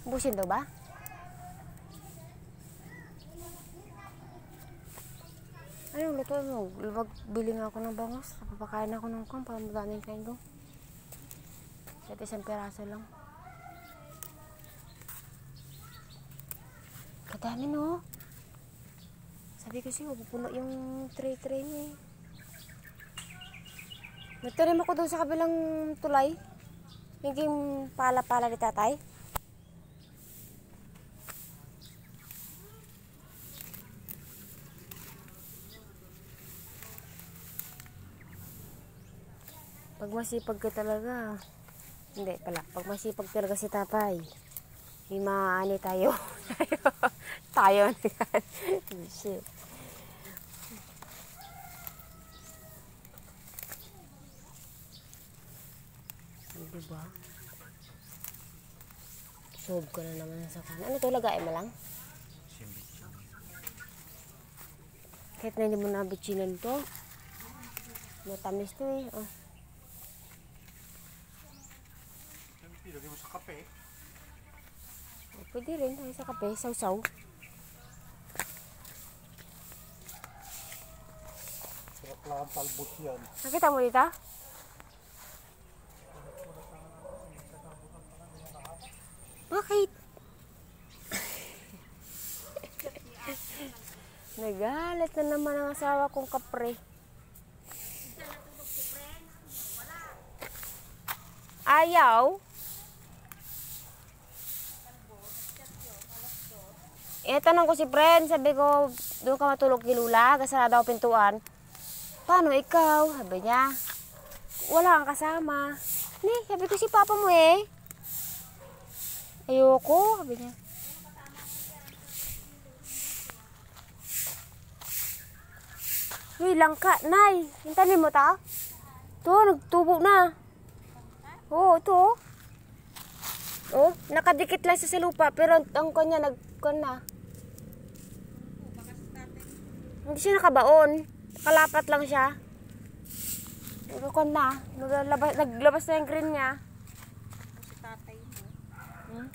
Busin daw ba? Anong luto mo? Magbili nga ako ng bangos. Napapakain ako ng kong para madaming kain ko. Kahit isang piraso lang. Kadami no? Sabi ko siya, pupuno yung tray-tray niya eh. Nagtanim ako doon sa kabilang tulay. Yung pala-pala ni tatay. Pag masipag ka talaga, hindi pala, pag masipag talaga si tatay, may maani tayo. tayo na yan. Shit. Diba? Sob ka na naman sa kanan. Ano ito, lagay mo lang? Kahit na hindi mo nabitsinan to. Matamis to eh. Oh. Lagay mo sa kape. Oh, pwede rin. Ay, sa kape. Saw-saw. Sarap lang ang talbot yan. Nakita mo dito? Bakit? Nagalit na naman ang asawa kong kapre. Ayaw? Tanong ko si friend, sabi ko, doon ka matulog kay Lula, kasarado ako pintuan. Paano ikaw? Sabi niya, wala kang kasama. Ni, sabi ko si papa mo eh. Ayoko, sabi niya. Uy, langka, nay. Hintanin mo ta? Ito, nagtubo na. Oo, ito. Oh, nakadikit lang sa lupa, pero ang kanya nagkon na. Hindi siya nakabaon. Kalapat lang siya. Nagkon na. Naglabas na yung green niya. Si tatay mo.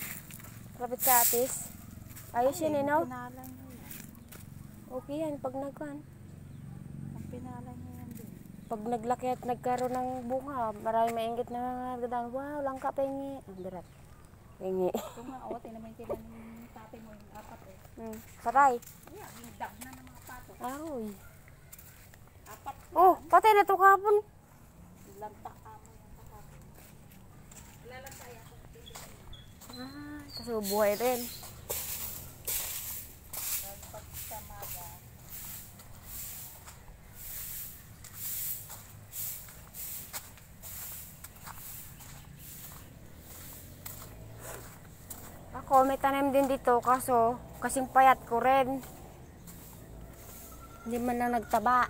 Lapit sa atis. Ayos yun eh, no? Pinalan niya yan. Okay yan, pag nagkan. Ang pinalan niya yan din. Pag naglaki at nagkaroon ng bunga, marami maingit na nagdaan. Wow, langka pengi. Ang birat. Pengi. Ito nga, o, tinamin sila ng tatay mo yung apat eh. Patay. Yeah, yung dag na ng mga pato. Aoy. Apat. Oh, patay na to kahapon. Lanta amo yung kakapon. Lalantay ako. Kasi buhay rin. Pag sa maga. Ako, may tanim din dito kaso kasing payat ko rin. Hindi man lang nagtaba.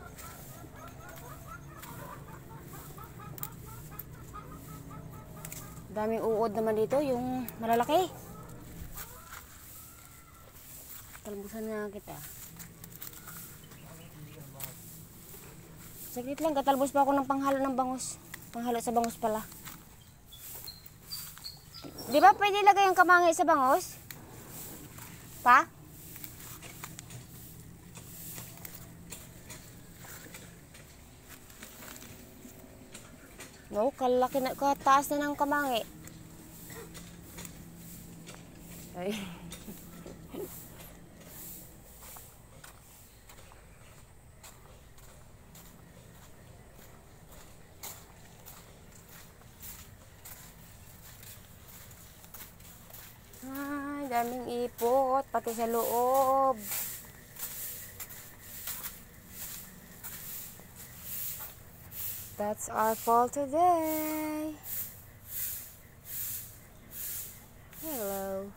Daming uod naman dito, yung malalaki. Talbusan nga kita. Saglit lang, katalbos pa ako ng panghalo ng bangus. Panghalo sa bangus pala. Di ba pwede ilagay yung kamangi sa bangus? Pa? No, kalaki na, kataas na ng kamangi. Ay. Ay, daming ipot, pati sa loob. That's our fall today. Hello.